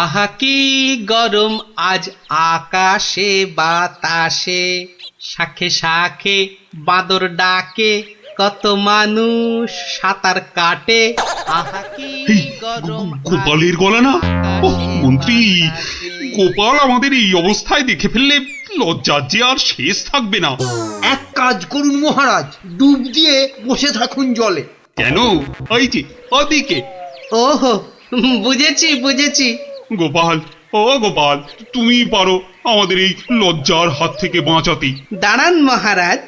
আহা কি গরম আজ আকাশে বাতাসে, শাখে শাখে বাদর ডাকে, কত মানুষ সাঁতার কাটে। আহা কি এই গরম গোপালের গলা না? ওহ মন্ত্রী, গোপাল আমাদের এই অবস্থায় দেখে ফেললে লজ্জার যে আর শেষ থাকবে না। এক কাজ করুন মহারাজ, ডুব দিয়ে বসে থাকুন জলে। কেন? ওই যে ওদিকে ওহো, বুঝেছি বুঝেছি। গোপাল, ও গোপাল, তুমি পারো আমাদের এই লজ্জার হাত থেকে বাঁচাতে। দাঁড়ান মহারাজ।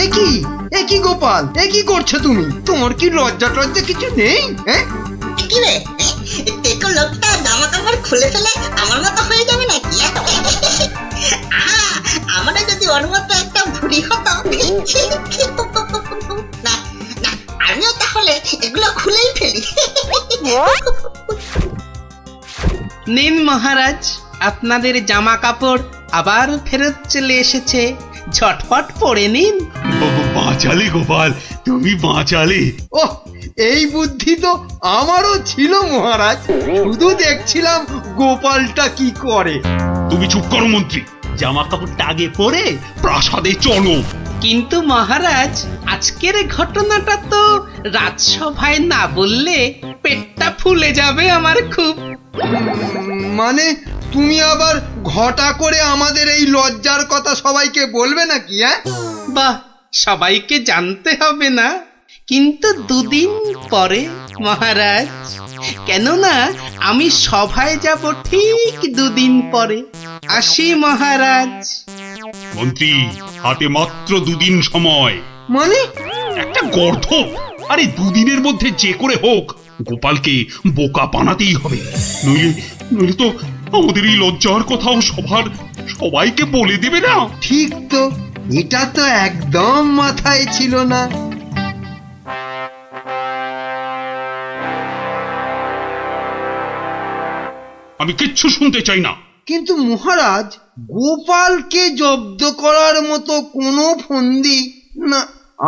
এ কি গোপাল, এ কি করছো তুমি? তোমার কি লজ্জা টজ্জা কিছু নেই? হ্যাঁ, কি রে, টেকো লোকটা জামা কাপড় খুলে ফেলে আমার মতো হয়ে যাবে নাকি? আমার যদি ওর মতো একটা ভুড়ি হতো, না না, আমিও তাহলে এগুলো খুলেই ফেলি। নিন মহারাজ, আপনাদের জামা কাপড় আবার ফেরত চলে এসেছে, ঝটপট পরে নিন। বাঁচালে গোপাল, তুমি বাঁচালে। ওহ, এই বুদ্ধি তো আমারও ছিল মহারাজ, শুধু দেখছিলাম গোপালটা কি করে। তুমি চুপ করো মন্ত্রী, জামা কাপড়টা আগে পরে প্রাসাদে চলো। কিন্তু মহারাজ, আজকের ঘটনাটা তো রাজসভায় না বললে পেটটা ফুলে যাবে আমার খুব। মানে তুমি আবার ঘটা করে আমাদের এই লজ্জার কথা সবাইকে বলবে নাকি? হ্যাঁ, বাহ, সবাইকে জানতে হবে না, কিন্তু দুদিন পরে মহারাজ। কেননা আমি সভায় যাব ঠিক দুদিন পরে। আসি মহারাজ। মন্ত্রী, হাতে মাত্র দুদিন সময়। মানে একটা গর্ধ, আরে দুদিনের মধ্যে যে করে হোক গোপালকে বোকা বানাতেই হবে। নইলে নইলে তো আমাদের এই লজ্জার কথাও সবাইকে বলে দেবে না। ঠিক তো, এটা তো একদম মাথায় ছিল না। আমি কিচ্ছু শুনতে চাই না। কিন্তু মহারাজ, গোপালকে জব্দ করার মতো কোনো ফন্দি না,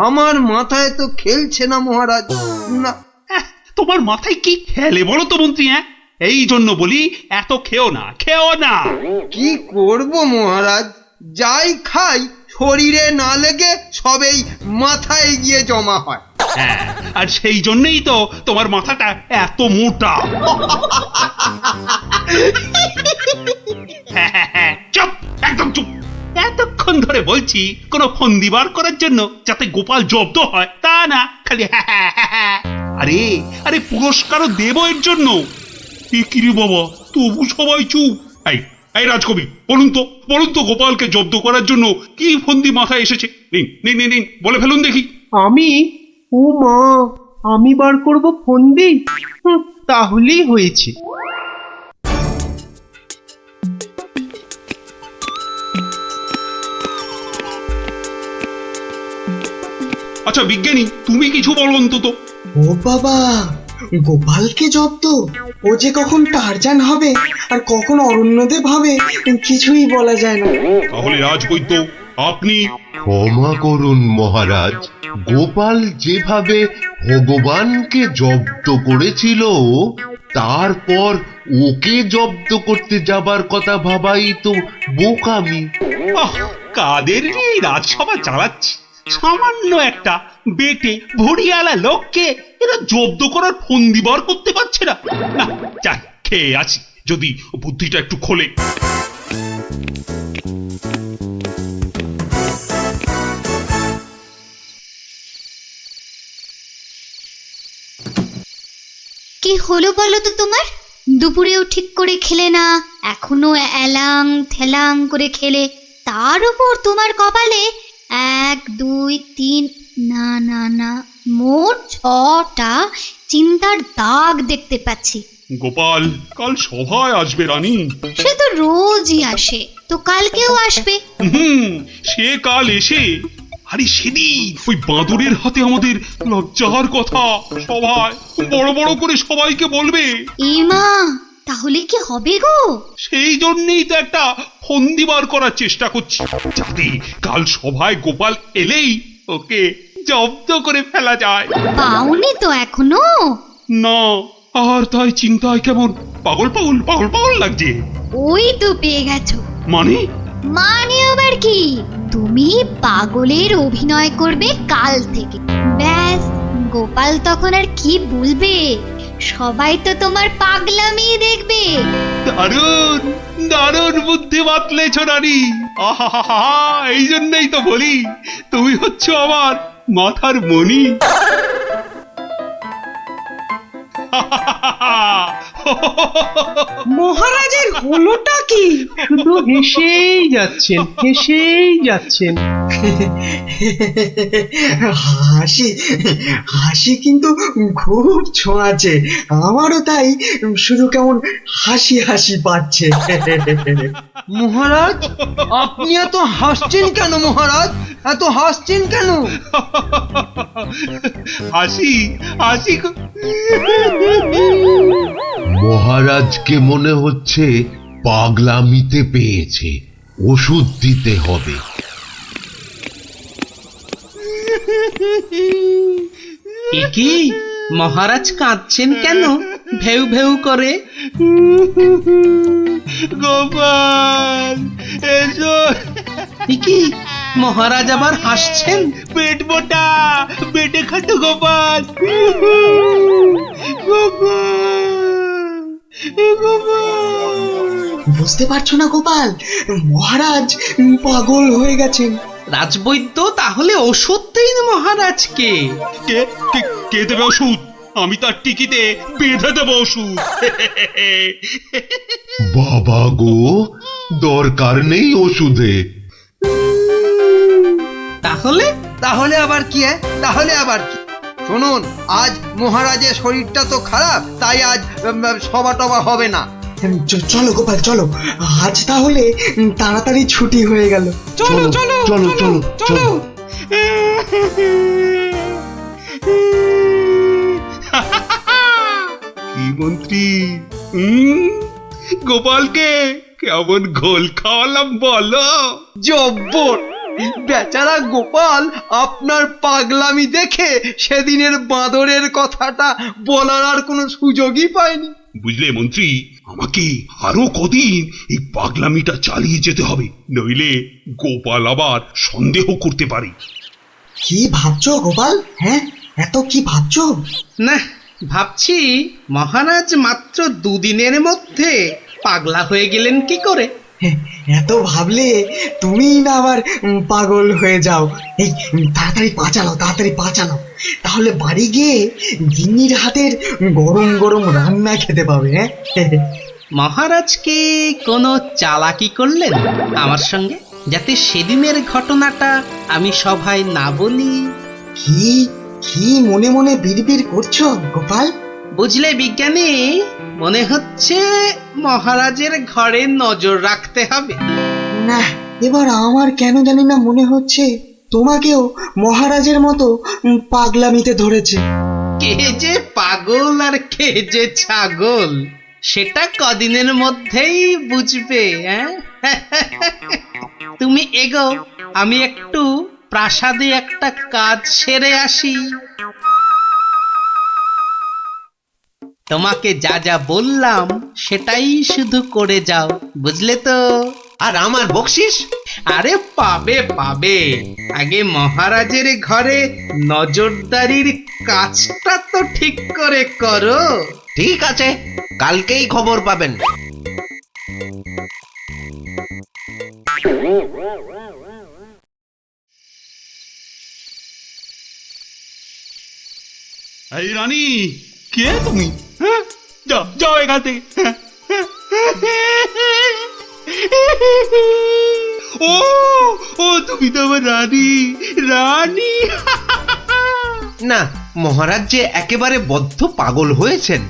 আমার মাথায় তো খেলছে না মহারাজ। না, তোমার মাথায় কি খেলে বলো তো মন্ত্রী? হ্যাঁ, এই জন্য বলি এত খেও না, খেও না। কি করব মহারাজ, যাই খাই শরীরে না লেগে সবেই মাথায় গিয়ে জমা হয়। হ্যাঁ, আর সেই জন্যই তো তোমার মাথাটা এত মোটা। চুপ, একদম চুপ। এতক্ষণ ধরে বলছি কোনো ফন্দি বার করার জন্য যাতে গোপাল জব্দ হয়, তা না খালি আরে আরে পুরস্কারও দেব এর জন্য। এ কি রে বাবা, তবু সবাই চুপ। এই এই রাজকবি, বলুন তো গোপালকে জব্দ করার জন্য কি ফন্দি মাথায় এসেছে? নিন নিন নিন নিন, বলে ফেলুন দেখি। আমি, ও মা, আমি বার করব ফন্দি? তাহলেই হয়েছে। আচ্ছা বিজ্ঞানী, তুমি কিছু বলো অন্তত। ও বাবা, গোপালকে জব্দ? ও যে কখন টারজান হবে আর কখন অরণ্যদেব হবে কিছুই বলা যায় না। তাহলে রাজবৈদ্য, আপনি। ক্ষমা করুন মহারাজ, গোপাল যেভাবে ভগবানকে জব্দ করেছিল তারপর ওকে জব্দ করতে যাবার কথা ভাবাই তো বোকামি। কাদের নিয়ে এই রাজসভা চালাচ্ছি? সামান্য একটা বেটে ভড়িয়ালা লোককে এরা জব্দ করার ফন্দি বার করতে পারছে না। না, যাই খেয়ে আছি, যদি বুদ্ধিটা একটু খোলে। কি হলো বলো তো তোমার? দুপুরেও ঠিক করে খেলে না, এখনো এলাং থেলাং করে খেলে, তার উপর তোমার কপালে 1 2 3, না না না, মোট 6টা চিন্তার দাগ দেখতে পাচ্ছি। গোপাল কাল সভায় আসবে রানী। সে তো রোজই আসে, তো কালকেও আসবে। সে কাল এসে, আরে সেদিন ওই বাঁদরের হাতে আমাদের লজ্জার কথা সভায় বড় বড় করে সবাইকে বলবে। মা, তাহলে কি হবে গো? সেই জন্যই তো একটা ফন্দি বার করার চেষ্টা করছি, যাতে কাল সভায় গোপাল এলেই ওকে জব্দ করে ফেলা যায়। পাওনি তো এখনো? না, আর তাই চিন্তায় কেমন পাগল পাগল পাগল পাগল লাগছে। ওই তো পেয়ে গেছো। মানে? মানে আবার কি, তুমি পাগলের অভিনয় করবে কাল থেকে। ব্যাস, গোপাল তখন আর কি বলবে, সবাই তো তোমার পাগলামি দেখবে। দারুণ দারুণ বুদ্ধি বাতলেছ রানী। আহা, এই জন্যই তো বলি তুমি হচ্ছ আমার মাথার মণি। মহারাজের হলোটা কি? শুধু হেসেই যাচ্ছেন, হেসেই যাচ্ছেন। হাসি হাসি কিন্তু খুব ছোঁয়াছে, আমারও তাই শুধু কেমন হাসি হাসি পাচ্ছে। মহারাজ, আপনি এত হাসছেন কেন? মহারাজ, এত হাসছেন কেন? হাসি হাসি মহারাজকে মনে হচ্ছে পাগলামিতে পেয়েছে, ওষুধ দিতে হবে। কি মহারাজ কাঁদছেন কেন ভেউ ভেউ করে? গোপাল এসো। কি মহারাজ আবার হাসছেন? পেট মোটা পেটে খাটো গোপাল। গোপাল গোপাল। বুঝতে পারছো না গোপাল, মহারাজ পাগল হয়ে গেছেন। রাজবৈদ্য, তাহলে ওষুধ দিন মহারাজকে। কে কে কে দেবে ওষুধ? আমি তার টিকিতে বেঁধে দেবো ওষুধ। বাবা গো, দরকার নেই ওষুধে। তাহলে তাহলে আবার কি? তাহলে আবার কি? শুনুন, আজ মহারাজের শরীরটা তো খারাপ, তাই আজ সভা টভা হবে না। চলো গোপাল চলো, আজ তাহলে তাড়াতাড়ি ছুটি হয়ে গেল। চলো চলো চলো চলো চলো। কি মন্ত্রী, গোপালকে কেমন ঘোল খাওয়ালাম বলো? জব্বর! বেচারা গোপাল আপনার পাগলামি দেখে সেদিনের বাঁদরের কথাটা বলার আর কোনো সুযোগই পায়নি। বুঝলে মন্ত্রী, আমাকে আরো কদিন এই পাগলামিটা চালিয়ে যেতে হবে, নইলে গোপাল আবার সন্দেহ করতে পারে। কি ভাবছো গোপাল? হ্যাঁ, এত কি ভাবছো? না, ভাবছি মহারাজ মাত্র দুদিনের মধ্যে পাগলা হয়ে গেলেন কি করে। এত ভাবলে তুমি না আবার পাগল হয়ে যাও। এই তাড়াতাড়ি পা চালাও, তাড়াতাড়ি পা চালাও, তাহলে বাড়ি গিয়ে গিন্নির হাতের গরম গরম রান্না খেতে পাবে। হ্যাঁ, মহারাজ কি কোনো চালাকি করলেন আমার সঙ্গে, যাতে সেদিনের ঘটনাটা আমি সভায় না বলি? কি কি মনে মনে বিড়বিড় করছো গোপাল? বুঝলে বিজ্ঞানী, মনে হচ্ছে মহারাজের ঘরে নজর রাখতে হবে। না, এবার আমার কেন জানি না মনে হচ্ছে তোমাকেও মহারাজের মতো পাগলামিতে ধরেছে। কে যে পাগল আর কে যে ছাগল, সেটা কদিনের মধ্যেই বুঝবে। তুমি এগো, আমি একটু প্রাসাদে একটা কাজ সেরে আসি। তোমাকে যা যা বললাম সেটাই শুধু করে যাও, বুঝলে তো? আর আমার বকশিস? আরে পাবে পাবে, আগে মহারাজের ঘরে নজরদারির কাজটা তো ঠিক করে করো। ঠিক আছে, কালকেই খবর পাবেন। এই রানী, কে তুমি? হ্যাঁ, যাও যাও এখান থেকে। ও ও তুমি তো আমার রানী, রানী। না, মহারাজ যে একেবারে বদ্ধ পাগল হয়েছেন।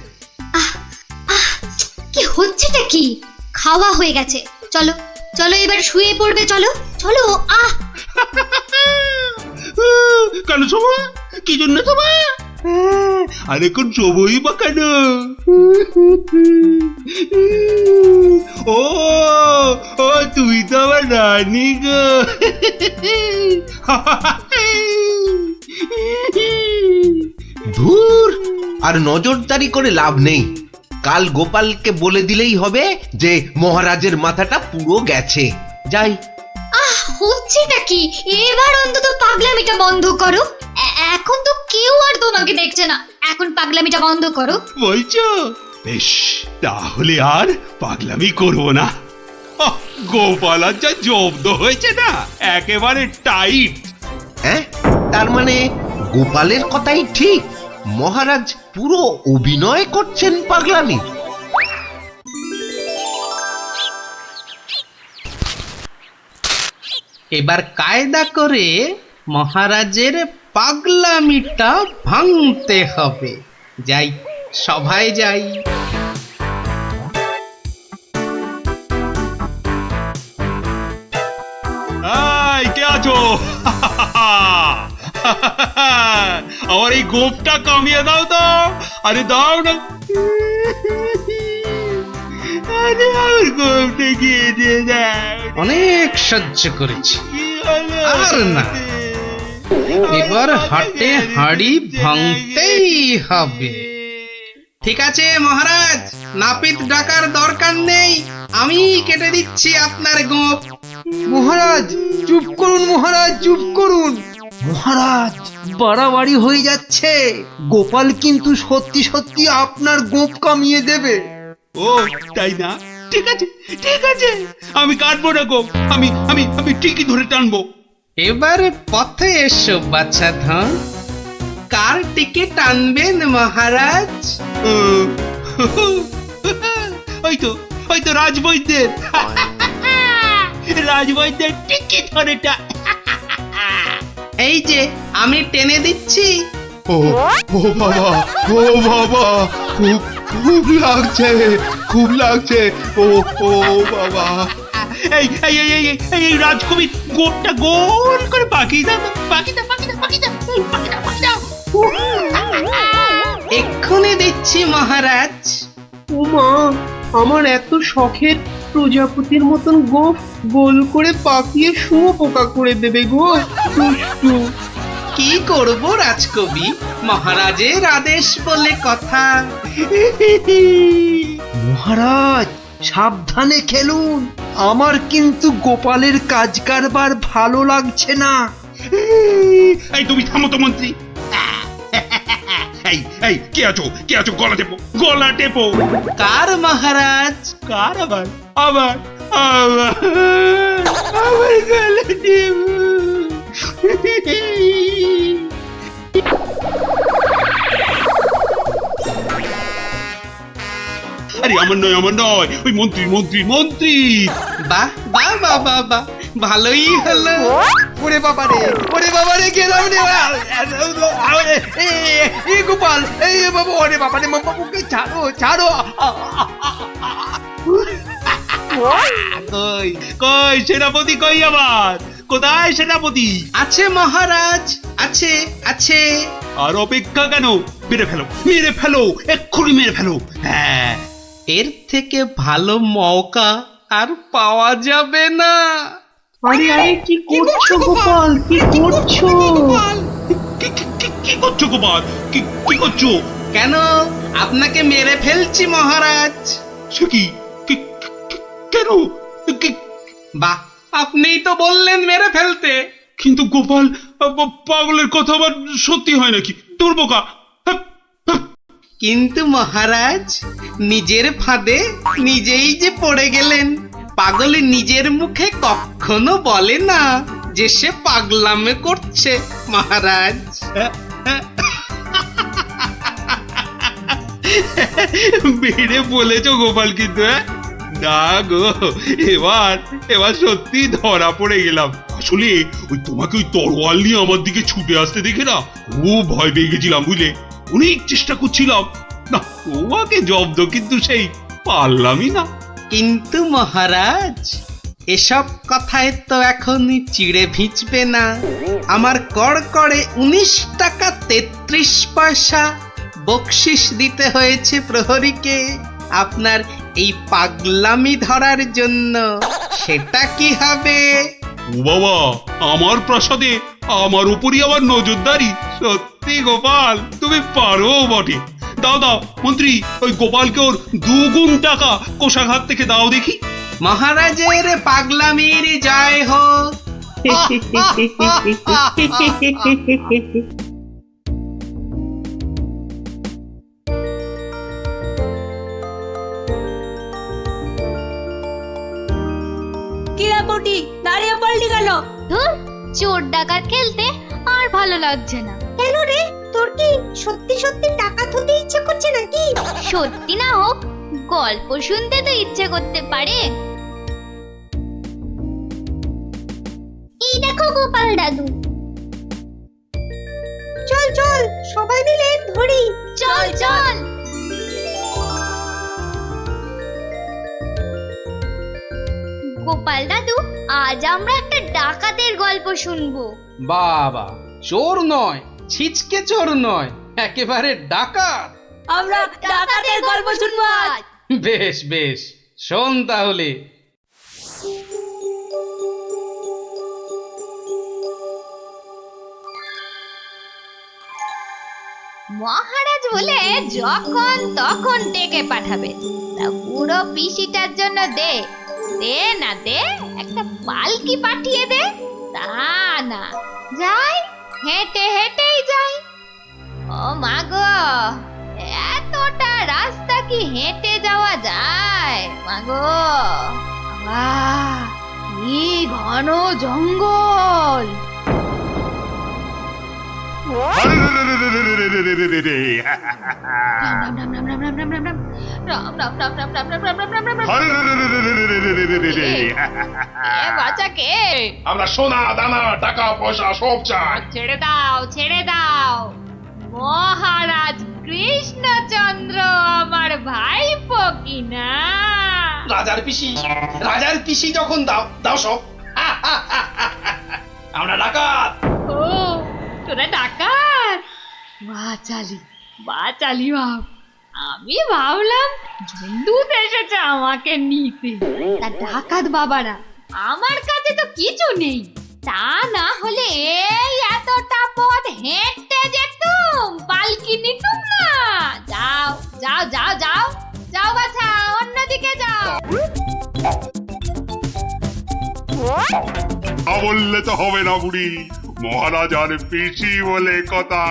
কি হচ্ছেটা কি? খাওয়া হয়ে গেছে, চলো চলো এবার শুয়ে পড়বে, চলো চলো। কেন সময়? কি জন্য তোমার? আর এখন সবই বা কেন? ও ও তুমি তো আমার রানী গো। ধুর, আর নজরদারি করে লাভ নেই। কাল গোপালকে বলে দিলেই হবে যে মহারাজের মাথাটা পুরো গেছে। যাই। হচ্ছেটা কি? এবার অন্তত পাগলামিটা বন্ধ করো। এখন তো কেউ আর তোমাকে দেখছে না, এখন পাগলামিটা বন্ধ করো। বলছো? বেশ, তাহলে আর পাগলামি করবো না। গোপাল আর যা জব্দ হয়েছে না, একেবারে টাইট। হ্যাঁ, তার মানে গোপালের কথাই ঠিক, মহারাজ পুরো অভিনয় করছেন পাগলামি। এবার কায়দা করে মহারাজের পাগলামিটা ভাঙতে হবে। যাই, সভায় যাই। এই, কে আছো? আমার এই গোপটা কামিয়ে দাও তো। আরে দাও না। আরে আমার গোপটা গিয়ে দিয়ে দাও। অনেক সহ্য করেছি, আর না। এবার হাটে হাঁড়ি ভাঙতেই হবে। ঠিক আছে মহারাজ, নাপিত ডাকার দরকার নেই, আমি কেটে দিচ্ছি আপনার গোঁফ। মহারাজ চুপ করুন, মহারাজ চুপ করুন। মহারাজ বাড়াবাড়ি হয়ে যাচ্ছে, গোপাল কিন্তু সত্যি সত্যি আপনার গোপ কামিয়ে দেবে। ও তাই না? ঠিক আছে, ঠিক আছে, আমি কাটবো না গোপ। আমি আমি আমি ঠিকই ধরে টানবো। এবার পথে এসো বাচ্চা ধন, কার টিকিট টানবেন মহারাজ? ওই তো রাজবৈদ্যের। রাজবৈদ্যের টিকিট ধরেটা। এই যে আমি টেনে দিচ্ছি। ও ও বাবা, ও বাবা, খুব খুব লাগছে, খুব লাগছে। ও ও বাবা। এই এই এই এই এই রাজকবি গোপটা গোল করে পাকিয়ে দাও, পাকিয়ে দাও, পাকিয়ে দাও, পাকিয়ে দাও, পাকিয়ে দাও, পাকিয়ে দাও। এক্ষুনি দিচ্ছি মহারাজ। উমা, আমার এত শখের প্রজাপতির মতন গোফ গোল করে পাকিয়ে শুয়োপোকা করে দেবে গো, দুষ্টু। কি করব রাজকবি, মহারাজের আদেশ বলে কথা। মহারাজ সাবধানে খেলুন, আমার কিন্তু গোপালের কাজ কারবার ভালো লাগছে না। এই তুমি থামো তো মন্ত্রী। এই এই কে আছো, কে আছো? গলা টেপো, গলা টেপো। কার মহারাজ? কার আবার? আবার আবার আবার গলা টেপো। আরে আমার নয়, আমার নয়, ওই মন্ত্রী, মন্ত্রী, মন্ত্রী। বাহ বাহ বাহ বাহ বাহ, ভালোই হলো। ওরে বাবা রে, ওরে বাবা রে, গেলাম রে। এই গোপাল, এই বাবা, ওরে বাবা রে, বাবুকে ছাড়ো, ছাড়ো। কই কই সেনাপতি, কই আবার? কোথায় সেনাপতি? আছে মহারাজ, আছে আছে। আর অপেক্ষা কেন? মেরে ফেলো, মেরে ফেলো, এক্ষুনি মেরে ফেলো। হ্যাঁ, এর থেকে ভালো মৌকা আর পাওয়া যাবে না। আরে আরে, কি করছো গোপাল, কি করছো? কি করছো গোপাল? কি করছো? কেন, আপনাকে মেরে ফেলছি মহারাজ। সে কি? কেন? বাহ, আপনিই তো বললেন মেরে ফেলতে। কিন্তু গোপাল, পাগলের কথা আবার সত্যি হয় নাকি? তোর বোকা। কিন্তু মহারাজ, নিজের ফাঁদে নিজেই যে পড়ে গেলেন। পাগল নিজের মুখে কখনো বলে না যে সে পাগলামে করছে মহারাজ। বেড়ে বলেছো গোপাল, কিন্তু না গো, এবার সত্যি ধরা পড়ে গেলাম। আসলে ওই তোমাকে ওই তরোয়াল নিয়ে আমার দিকে ছুটে আসতে দেখে না খুব ভয় পেয়ে গেছিলাম, বুঝলে? অনেক চেষ্টা করছিলাম, না তোমাকে জব্দ কিন্তু সেই পারলামই না। কিন্তু মহারাজ, এসব কথায় তো এখন চিড়ে ভিজবে না। আমার কড়কড়ে 19 টাকা 33 পয়সা বকশিস দিতে হয়েছে প্রহরীকে আপনার এই পাগলামি ধরার জন্য। সেটা কি হবে? ও বাবা, আমার প্রাসাদে আমার উপরই আবার নজরদারি। সত্যি গোপাল, তুমি পারো বটে। দাও দাও মন্ত্রী, ওই গোপালকে ওর 2 গুণ টাকা কোষাঘাত থেকে দাও দেখি। মহারাজের পাগলামির জয় হোক। কিরাপটি দাঁড়িয়ে পড়লি কেন? ধুর, চোর ডাকাত খেলতে আর ভালো লাগছে না। কেন রে, তোর কি সত্যি সত্যি টাকা তুলতে ইচ্ছে করছে নাকি? সত্যি না হোক, গল্প শুনতে তো ইচ্ছে করতে পারে। এই দেখো গোপাল দাদু। চল চল সবাই মিলে ধরি। চল চল। গোপাল দাদু, আজ আমরা একটা ডাকাতের গল্প শুনবো। বাবা, চোর নয়, ছিচকে চোর নয়, একেবারে ডাকাত। আমরা ডাকাতের গল্প শুনবো আজ। বেশ বেশ, শোন তাহলে। মহারাজ বলে যখন তখন ডেকে পাঠাবে। তা বুড়ো পিসিটার জন্য দে দে না দে, একটা পালকি পাঠিয়ে দে। তা না, যাই হেঁটে হেঁটেই যাই। ও মা গো, এতটা রাস্তা কি হেঁটে যাওয়া যায়? মা গো, বাবা, কি ঘন জঙ্গল! আমরা সোনা দানা টাকা পয়সা সব চাই। ছেড়ে দাও ছেড়ে দাও, মহারাজ কৃষ্ণচন্দ্র আমার ভাইপো কিনা। রাজার পিসি যখন দাও দাও সব। আমরা ডাকাত। ও, তোরা ডাকাত? বাচালি বাচালি ভাব। আমি ভাবলাম জন্দুত এসেছে আমাকে নিতে। তা ডাকাত বাবারা, আমার কাছে তো কিছু নেই। তা না হলে এই এতটা পথ হেঁটে যেতুম, পালকি নিতুম না। যাও যাও যাও যাও যাও বাছা, অন্যদিকে যাও। বললে তো হবে না বুড়ি, মহারাজ আর পিসি বলে কথা।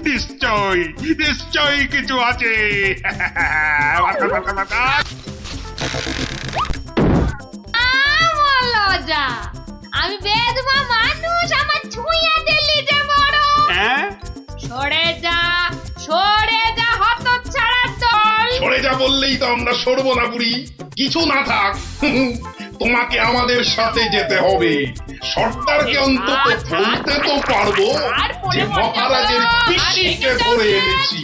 নিশ্চয়ই নিশ্চয়ই কিছু আছে। লজ্জা, আমি বেদবা মানুষ, আমার ছুঁয়ে দিলি যে বড়। সরে যা হতচ্ছাড়ার দল। সরে যা বললেই তো আমরা সরবো না বুড়ি। কিছু না থাক, তোমাকে আমাদের সাথে যেতে হবে। সর্দারকে অন্তত বলতে তো পারবো যে মহারাজের পিসিকে ধরে এনেছি।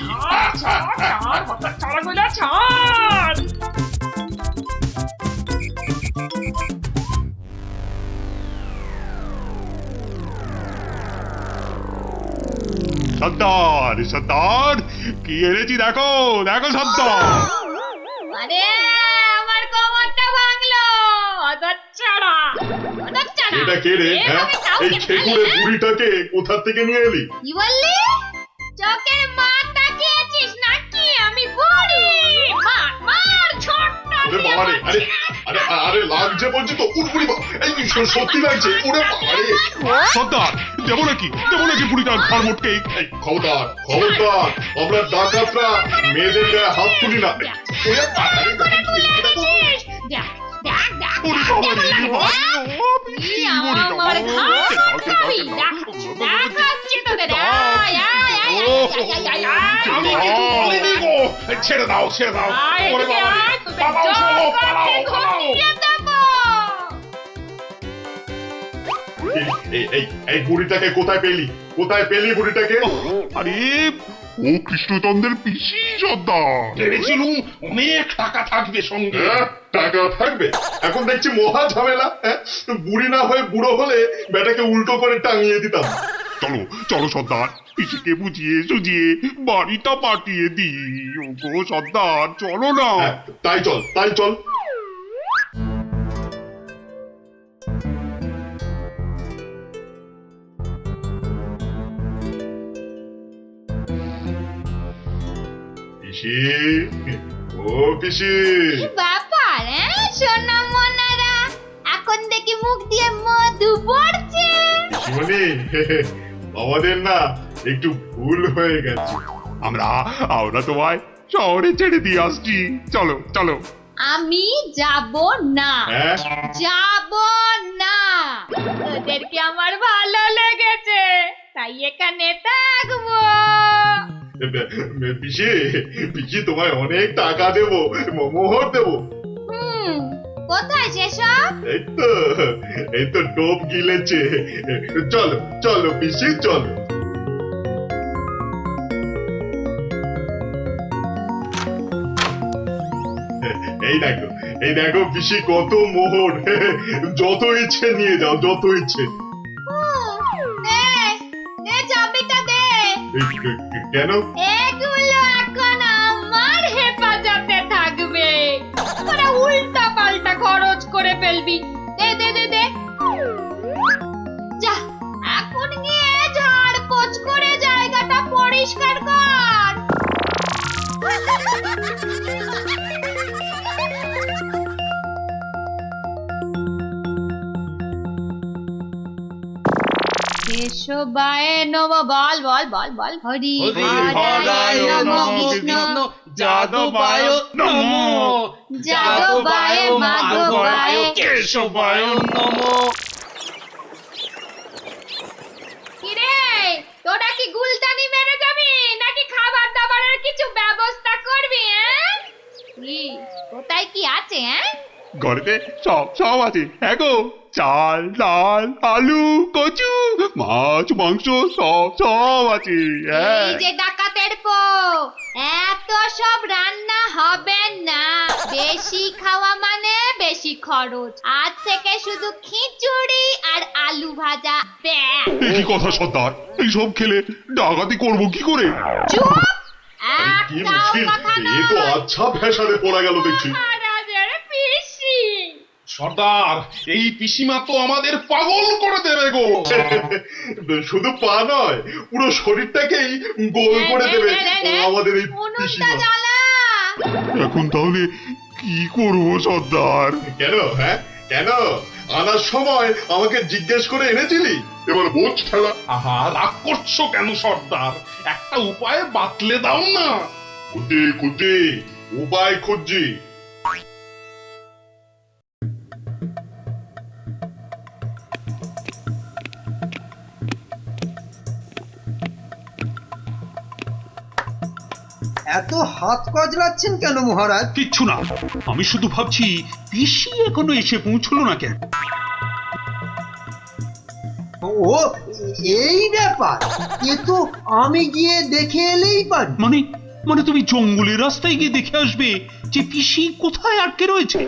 সর্দার সর্দার, কি এনেছি দেখো দেখো সর্দার। আরে আমার কোমরটা ভাঙলো, হতচ্ছাড়া। এটা কে রে? এই খেকুড়ে বুড়িটাকে কোথা থেকে নিয়ে এলি? কি বললি? চোখের মার তাকিয়েছিস নাকি? আমি বুড়ি? মার মার, ছোট্ট। আরে বাবা রে, আরে আরে আরে লাগছে বলছি তো। উড়বুড়ি, এই সত্যি লাগছে। ওরে বাবা রে। সর্দার, দেবো নাকি বুড়িটার ঘর মোটকে? খবরদার খবরদার, আমরা ডাকাতরা মেয়েদের গায়ে হাত তুলি না। ছেড়ে দাও ছেড়ে দাও। এই বুড়িটাকে কোথায় পেলি বুড়িটাকে? আরে ও কৃষ্ণচন্দ্রের পিসি সর্দার। ভেবেছিলুম অনেক টাকা থাকবে সঙ্গে। হ্যাঁ, টাকা থাকবে, এখন দেখছি মহা ঝামেলা। বুড়ি না হয়ে বুড়ো হলে বেটাকে উল্টো করে টাঙিয়ে দিতাম। চলো চলো সর্দার, পিসিকে বুঝিয়ে সুঝিয়ে বাড়িটা পাঠিয়ে দিই। ওগো সর্দার চলো না। তাই চল তাই চল। পিসি, ও পিসি। ব্যাপার সোনা মনারা, এখন দেখি মুখ দিয়ে মধু পড়ছে। পিসিমণি, আমাদের না একটু ভুল হয়ে গেছে। আমরা তোমায় শহরে ছেড়ে দিয়ে আসছি। চলো চলো। আমি যাব না, হ্যাঁ, যাব না। তোদেরকে আমার ভালো লেগেছে, তাই এখানে থাকবো। পিসি, পিসি তোমায় অনেক টাকা দেবো, মোহর দেবো। কোথায় সেসব? এই তো টোপ গিলেছে। চলো চলো পিসি চলো। এই দেখো পিসি কত মোহর। যত ইচ্ছে নিয়ে যাও, যত ইচ্ছে। চাবিটা দে। কেন? এগুলো এখন আমার হেফাজতে থাকবে, তোরা উল্টা পাল্টা খরচ করে ফেলবি। দে দে দে দে। যা, এখন গিয়ে ঝাড় পোছ করে জায়গাটা পরিষ্কার কর। কেশবায় নম, বল বল বল বল। হরি হরায় নম, কৃষ্ণ যাদবায় নমো, যাদবায় মাধবায় কেশবায় নমো। কিরে, তোরা কি গুলতানি মেরে যাবি নাকি খাবার দাবারের কিছু ব্যবস্থা করবি? কি কোথায় কি আছে? ঘরেতে সব সব আছে। হ্যাঁ গো, চাল ডাল আলু কচু মাছ মাংস সব সব আছে। এই যে ডাকাতের পো, এত সব রান্না হবে না। বেশি খাওয়া মানে বেশি খরচ। আজ থেকে শুধু খিচুড়ি আর আলু ভাজা। কি কথা সর্দার, এইসব খেলে ডাকাতি করবো কি করে? চুপ, কি একটাও মুশকিল, কথা না। এ তো আচ্ছা ফ্যাসাদে পড়া গেল দেখছি। মহারাজের পিসি। সর্দার, এই পিসিমা তো আমাদের পাগল করে দেবে গো। শুধু পা নয়, পুরো শরীরটাকেই গোল করে দেবে আমাদের এই উনুনটা পিসিমা। জ্বালা। এখন তাহলে কি করবো সর্দার? কেন? হ্যাঁ কেন? আনার সময় আমাকে জিজ্ঞেস করে এনেছিলি, এবার বোঝ ঠেলা। আহা, রাগ করছো কেন সর্দার? একটা উপায় বাতলে দাও না। খুঁজে উপায় খুঁজছি। এত হাত কজলাচ্ছেন কেন মহারাজ? কিচ্ছু না, আমি শুধু ভাবছি পিসি এখনো এসে পৌঁছলো না কেন। ও এই ব্যাপার, এ তো আমি গিয়ে দেখে এলেই পারি। মানে তুমি জঙ্গলের রাস্তায় গিয়ে দেখে আসবে যে পিসি কোথায় আটকে রয়েছে?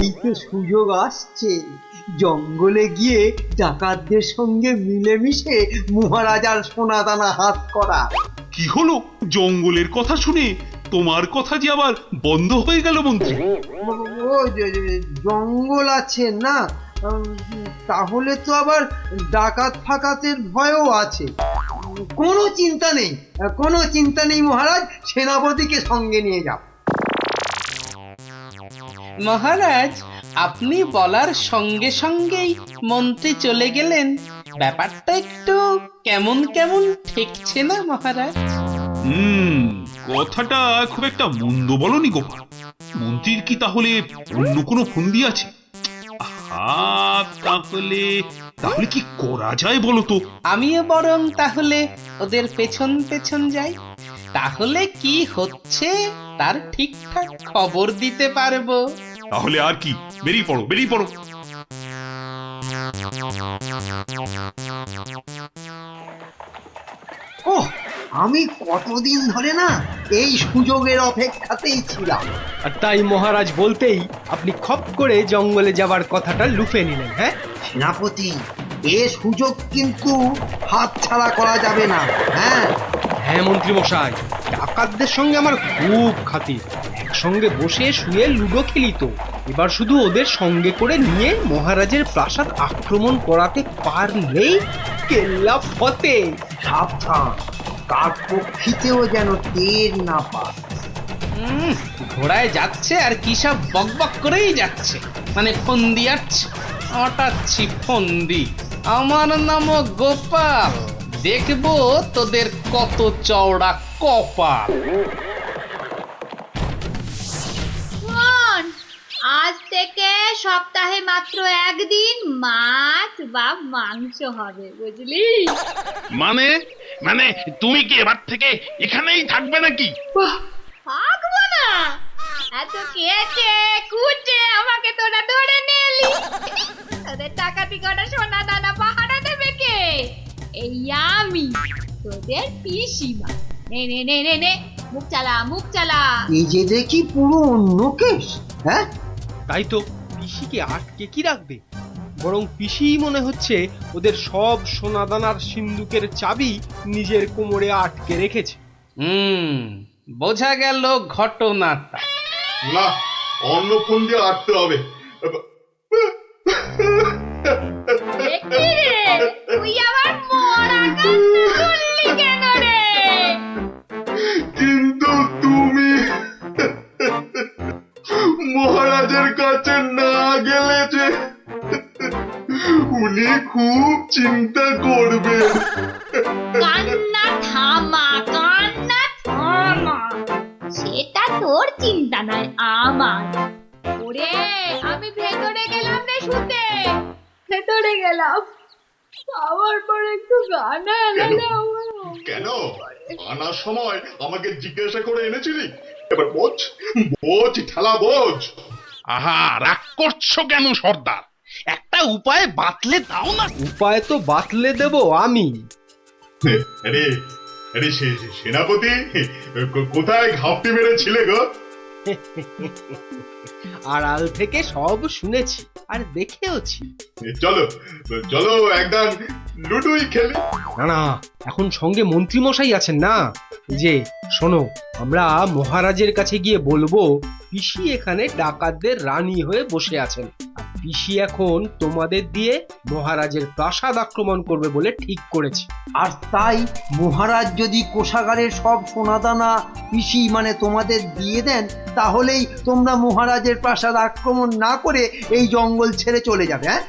এই তো সুযোগ আসছে, জঙ্গলে গিয়ে ডাকাতদের সঙ্গে মিলেমিশে মহারাজার সোনাদানা হাত করা। কি হলো? জঙ্গলের কথা শুনে তোমার কথা যে আবার বন্ধ হয়ে গেল মন্ত্রী। ও জঙ্গল আছে না, তাহলে তো আবার ডাকাত ফাকাতের ভয়ও আছে। কোনো চিন্তা নেই, কোনো চিন্তা নেই মহারাজ, সেনাপতিকে সঙ্গে নিয়ে যাও। মহারাজ, আপনি বলার সঙ্গে সঙ্গেই মন্ত্রী চলে গেলেন। ব্যাপারটা একটু কেমন কেমন ঠেকছে না মহারাজ? কথাটা খুব একটা মন্দ বলনি গোপাল। মন্ত্রীর কি তাহলে অন্য কোনো ফন্দি আছে? তাহলে তাহলে কি করা যায় বলো তো? আমিও বরং তাহলে ওদের পেছন পেছন যাই, তাহলে কি হচ্ছে তার ঠিকঠাক খবর দিতে পারবো। তাহলে আর কি, বেরিয়ে পড়ো বেরিয়ে পড়ো। ও আমি কতদিন ধরে না এই সুযোগের অপেক্ষাতেই ছিলাম। আর তাই মহারাজ বলতেই আপনি খপ করে জঙ্গলে যাবার কথাটা লুফে নিলেন, হ্যাঁ? সেনাপতি, এ সুযোগ কিন্তু হাতছাড়া করা যাবে না। হ্যাঁ হ্যাঁ মন্ত্রী মশাই, ডাকাতদের সঙ্গে আমার খুব খাতির। একসঙ্গে বসে শুয়ে লুডো খেলি তো। এবার শুধু ওদের সঙ্গে করে নিয়ে মহারাজের প্রাসাদ আক্রমণ করাতে পারলেই কেল্লা ফতে। সাবধান, কার পক্ষিতেও যেন টের না পায়। ঘোড়ায় যাচ্ছে আর কি সব বকবক করেই যাচ্ছে, মানে ফন্দি আটছে, আটাচ্ছি ফন্দি। আমার নাম গোপাল, দেখবো তোদের কত চওড়া কপাল। শোন, আজ থেকে সপ্তাহে মাত্র একদিন মাছ বা মাংস হবে, বুঝলি? মানে মানে তুমি কি এবার থেকে এখানেই থাকবে নাকি? থাকবো না? এত কেটে কুটে আমাকে তোরা ধরে নিলি, তোদের টাকাতি কটা সোনা দানা পাহারা দেবে কে? এই আমি, তোদের পিসিমা। নে নে নে নে নে, মুখ চালা, মুখ চালা। এই যে দেখি পুরো অন্য কেস। হ্যাঁ, তাই তো, পিসিকে আটকে কি রাখবে? বরং পিসি মনে হচ্ছে ওদের সব সোনাদানার সিন্ধুকের চাবি নিজের কোমরে আটকে রেখেছে। বোঝা গেল ঘটনাটা। না, অন্য ফোন দিয়ে আটতে হবে। দেখি রে, তুই আবার মরা কান্না করলি কেন রে? কিন্তু তুমি মহারাজের কাছে না গেলে যে উনি খুব চিন্তা করবেন। কান্না থামা, কান্না থামা। সেটা তোর চিন্তা নয়, আমার। ওরে, আমি ভেতরে গেলাম রে শুতে, ভেতরে গেলাম। আবার পরে একটু গানা এনে কেন আনার সময় আমাকে জিজ্ঞাসা করে এনেছিলি? এবার বোঝ, বোঝ ঠেলা বোঝ। আহা, রাগ করছো কেন সর্দার? একটা উপায় বাতলে দাও না। উপায় তো বাতলে দেব আমি। আরে আরে সেনাপতি, কোথায় ঘাপটি মেরেছিলে গো? আড়াল থেকে সব শুনেছি আর দেখেওছি। চলো চলো একদম লুডুই খেলি। না না, এখন সঙ্গে মন্ত্রী মশাই আছেন না। এই যে শোনো, আমরা মহারাজের কাছে গিয়ে বলবো পিসি এখানে ডাকাতদের রানী হয়ে বসে আছেন, আর পিসি এখন তোমাদের দিয়ে মহারাজের প্রাসাদ আক্রমণ করবে বলে ঠিক করেছে। আর তাই মহারাজ যদি কোষাগারের সব সোনাদানা পিসি মানে তোমাদের দিয়ে দেন, তাহলেই তোমরা মহারাজের প্রাসাদ আক্রমণ না করে এই জঙ্গল ছেড়ে চলে যাবে। হ্যাঁ,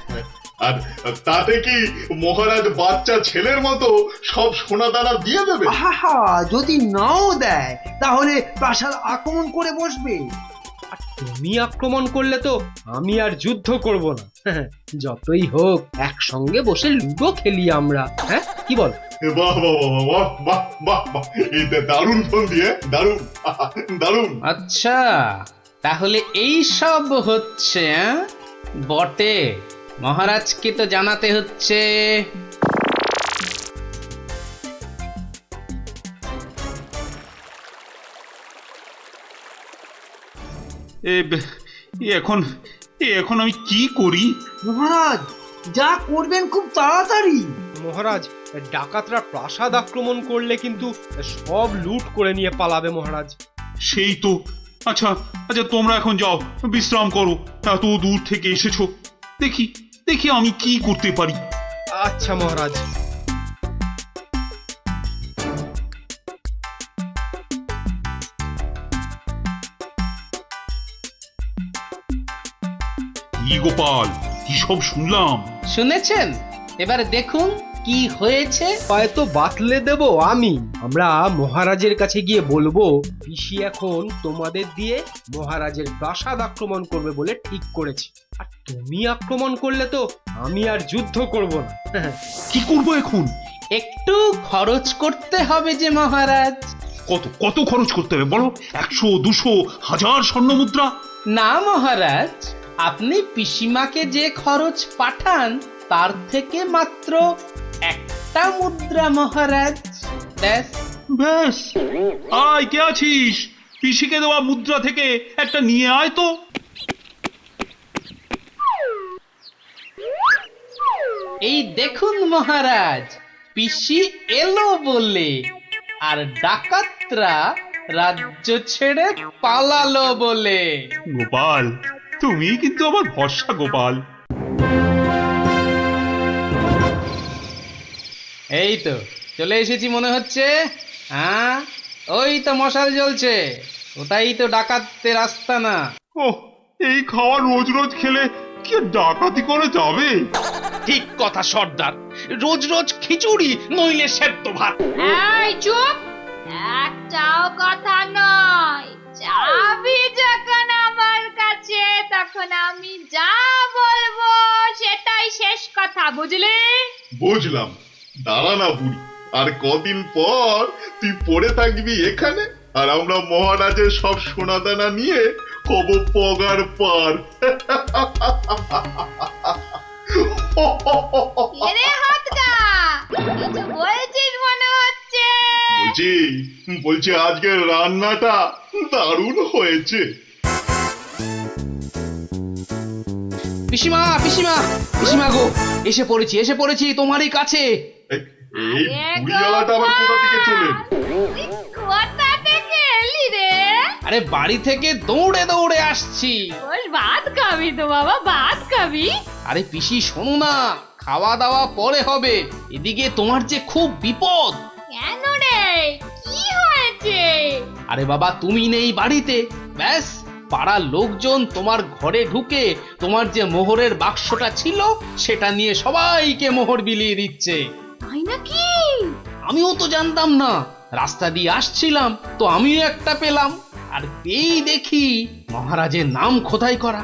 আর তাতে কি মহারাজ বাচ্চা ছেলের মতো সব সোনাদানা দিয়ে দেবে? আহা, যদি নাও দেয় তাহলে প্রাসাদ আক্রমণ করে বসবে। আর তুমি আক্রমণ করলে তো আমি আর যুদ্ধ করব না। যতই হোক একসঙ্গে বসে লুডো খেলি আমরা। হ্যাঁ, কি বল? বাহ বাহ বাহ বাহ বাহ বাহ, এটা দারুণ ফোন দিয়ে, দারুণ দারুণ। আচ্ছা, তাহলে এই সব হচ্ছে বটে। মহারাজকে তো জানাতে হচ্ছে। এখন এখন আমি কি করি? মহারাজ, যা করবেন খুব তাড়াতাড়ি। মহারাজ, ডাকাতরা প্রাসাদ আক্রমণ করলে কিন্তু সব লুট করে নিয়ে পালাবে মহারাজ। সেই তো। আচ্ছা আচ্ছা, তোমরা এখন যাও, বিশ্রাম করো। এত দূর থেকে এসেছো, দেখি দেখি আমি কি করতে পারি। আচ্ছা মহারাজ। কি গোপাল, কি সব শুনলাম? শুনেছেন? এবার দেখুন কি হয়েছে। উপায় তো বাতলে দেব আমি। আমরা মহারাজের কাছে গিয়ে বলবো পিসি এখন তোমাদের দিয়ে মহারাজের প্রাসাদ আক্রমণ করবে বলে ঠিক করেছে, আর তুমি আক্রমণ করলে তো আমি আর যুদ্ধ করব না। কি করব এখন? একটু খরচ করতে হবে যে মহারাজ। কত কত খরচ করতে হবে বলো? 100, 200, 1000 স্বর্ণ মুদ্রা? না মহারাজ, আপনি পিসিমাকে যে খরচ পাঠান তার থেকে মাত্র একটা মুদ্রা মহারাজ। ব্যাস, ব্যাস, আয় কে আছিস, পিসিকে দেওয়া মুদ্রা থেকে একটা নিয়ে আয় তো। এই দেখুন মহারাজ, পিসি এলো বলে, আর ডাকাতরা রাজ্য ছেড়ে পালালো বলে। গোপাল, তুমি কিন্তু আমার ভরসা গোপাল। এই তো চলে এসেছি মনে হচ্ছে। হ্যাঁ, ওই তো মশাল জ্বলছে, ওটাই তো ডাকাতের আস্তানা। ওহ, এই খাওয়া রোজ রোজ খেলে কি আর ডাকাতি করে যাবে? ঠিক কথা সর্দার, রোজ রোজ খিচুড়ি নইলে সেদ্ধ ভাত। এই চুপ, একটাও কথা নয়। চাবি যখন আমার কাছে, তখন আমি যা বলবো সেটাই শেষ কথা, বুঝলি? বুঝলাম। দাঁড়া না বুড়ি, আর কদিন পর তুই পড়ে থাকবি এখানে, আর আমরা মহারাজের সব সোনাদানা নিয়ে হব পগার পার। এরে হাতটা, কিছু বলছিস মনে হচ্ছে। বলছি আজকের রান্নাটা দারুণ হয়েছে। পিসিমা পিসিমা পিসিমা গো, এসে পড়েছি তোমারই কাছে। এই বুড়িওয়ালাটা আবার কোথা থেকে চলে? কোথা থেকে এলি রে? আরে বাড়ি থেকে দৌড়ে দৌড়ে আসছি। বল, ভাত খাবি তো বাবা, ভাত খাবি? আরে পিসি শোনো না, খাওয়া দাওয়া পরে হবে, এদিকে তোমার যে খুব বিপদ। কেন রে, কি হয়েছে? আরে বাবা, তুমি নেই বাড়িতে, ব্যাস পাড়ার লোকজন তোমার ঘরে ঢুকে তোমার যে মোহরের বাক্সটা ছিল সেটা নিয়ে সবাইকে মোহর বিলিয়ে দিচ্ছে। তাই নাকি? আমিও তো জানতাম না, রাস্তা দিয়ে আসছিলাম তো আমিও একটা পেলাম, আর পেয়েই দেখি মহারাজের নাম খোদাই করা।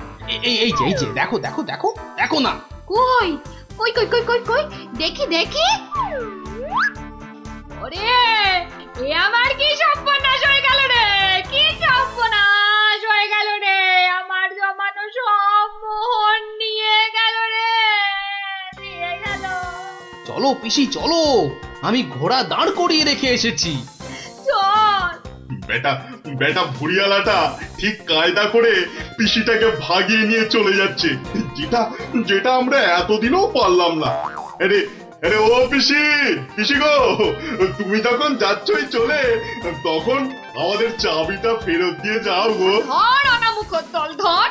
এই যে দেখো দেখো দেখো দেখো না। কই কই কই কই কই কই, দেখি দেখি। ওরে, এ আমার কি সর্বনাশ হয়ে গেল রে, কি সর্বনাশ হয়ে গেল রে, আমার জমানো সব মোহর নিয়ে গেল রে, নিয়ে গেল। চলো পিসি চলো, আমি ঘোড়া দাঁড় করিয়ে রেখে এসেছি। চল। বেটা বেটা বুড়িওয়ালাটা ঠিক কায়দা করে পিসিটাকে ভাগিয়ে নিয়ে চলে যাচ্ছে, যেটা যেটা আমরা এতদিনও পারলাম না। আরে আরে ও পিসি, পিসি গো, তুমি যখন যাচ্ছই চলে, তখন আমাদের চাবিটা ফেরত দিয়ে যাও গো। ধর অনামুখ দল, ধর।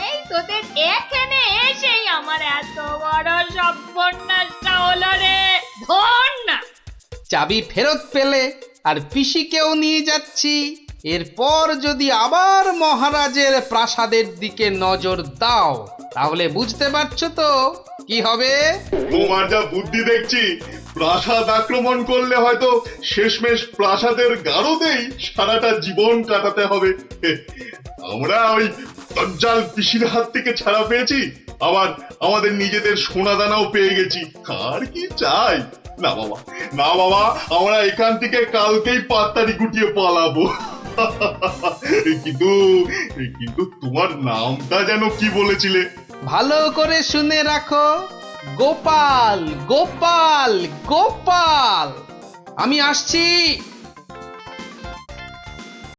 এই তোদের এখানে এসেই আমার এত বড় সর্বনাশটা হলো রে, ধর না। চাবি ফেরত পেলে আর পিসিকেও নিয়ে যাচ্ছি। এরপর যদি আবার মহারাজের প্রাসাদের দিকে নজর দাও, তাহলে বুঝতে পারছো তো কি হবে। তোমার যা বুদ্ধি দেখছি, প্রাসাদ আক্রমণ করলে হয়তো শেষমেশ প্রাসাদের গারদেই সারাটা জীবন কাটাতে হবে। আমরা ওই দজ্জাল পিসির হাত থেকে ছাড়া পেয়েছি, আবার আমাদের নিজেদের সোনাদানাও পেয়ে গেছি, আর কি চাই? না বাবা, না বাবা, আমরা এখান থেকে কালকেই পাত্তারি গুটিয়ে পালাবো। কিন্তু কিন্তু তোমার নামটা যেন কি বলেছিলে? ভালো করে শুনে রাখো, গোপাল গোপাল গোপাল। আমি আসছি।